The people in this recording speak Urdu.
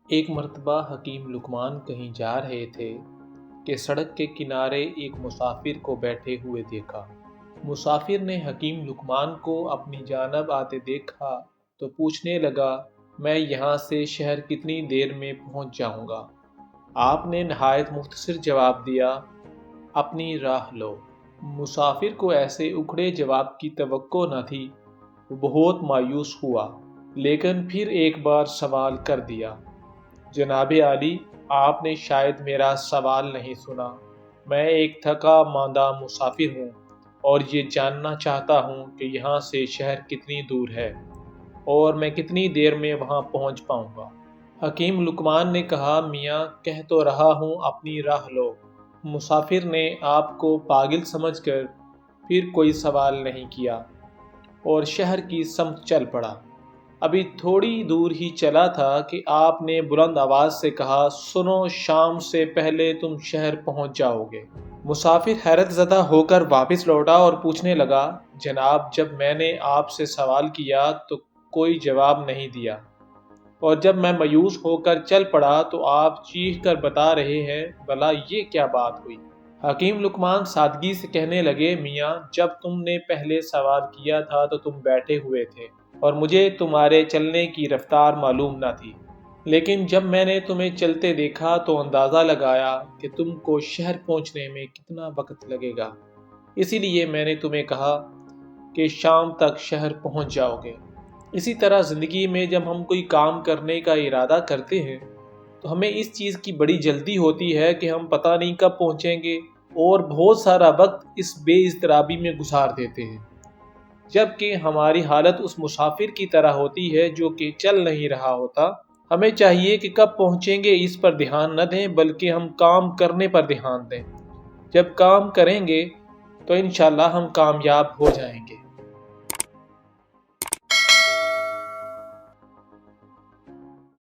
ایک مرتبہ حکیم لقمان کہیں جا رہے تھے کہ سڑک کے کنارے ایک مسافر کو بیٹھے ہوئے دیکھا۔ مسافر نے حکیم لقمان کو اپنی جانب آتے دیکھا تو پوچھنے لگا، میں یہاں سے شہر کتنی دیر میں پہنچ جاؤں گا؟ آپ نے نہایت مختصر جواب دیا، اپنی راہ لو۔ مسافر کو ایسے اکھڑے جواب کی توقع نہ تھی۔ وہ بہت مایوس ہوا، لیکن پھر ایک بار سوال کر دیا، جناب عالی، آپ نے شاید میرا سوال نہیں سنا۔ میں ایک تھکا ماندہ مسافر ہوں اور یہ جاننا چاہتا ہوں کہ یہاں سے شہر کتنی دور ہے اور میں کتنی دیر میں وہاں پہنچ پاؤں گا۔ حکیم لقمان نے کہا، میاں کہہ تو رہا ہوں اپنی راہ لو۔ مسافر نے آپ کو پاگل سمجھ کر پھر کوئی سوال نہیں کیا اور شہر کی سمت چل پڑا۔ ابھی تھوڑی دور ہی چلا تھا کہ آپ نے بلند آواز سے کہا، سنو، شام سے پہلے تم شہر پہنچ جاؤ گے۔ مسافر حیرت زدہ ہو کر واپس لوٹا اور پوچھنے لگا، جناب، جب میں نے آپ سے سوال کیا تو کوئی جواب نہیں دیا، اور جب میں مایوس ہو کر چل پڑا تو آپ چیخ کر بتا رہے ہیں، بھلا یہ کیا بات ہوئی؟ حکیم لقمان سادگی سے کہنے لگے، میاں، جب تم نے پہلے سوال کیا تھا تو تم بیٹھے ہوئے تھے اور مجھے تمہارے چلنے کی رفتار معلوم نہ تھی، لیکن جب میں نے تمہیں چلتے دیکھا تو اندازہ لگایا کہ تم کو شہر پہنچنے میں کتنا وقت لگے گا۔ اسی لیے میں نے تمہیں کہا کہ شام تک شہر پہنچ جاؤ گے۔ اسی طرح زندگی میں جب ہم کوئی کام کرنے کا ارادہ کرتے ہیں تو ہمیں اس چیز کی بڑی جلدی ہوتی ہے کہ ہم پتہ نہیں کب پہنچیں گے، اور بہت سارا وقت اس بے اضطرابی میں گزار دیتے ہیں، جبکہ ہماری حالت اس مسافر کی طرح ہوتی ہے جو کہ چل نہیں رہا ہوتا۔ ہمیں چاہیے کہ کب پہنچیں گے اس پر دھیان نہ دیں، بلکہ ہم کام کرنے پر دھیان دیں۔ جب کام کریں گے تو انشاءاللہ ہم کامیاب ہو جائیں گے۔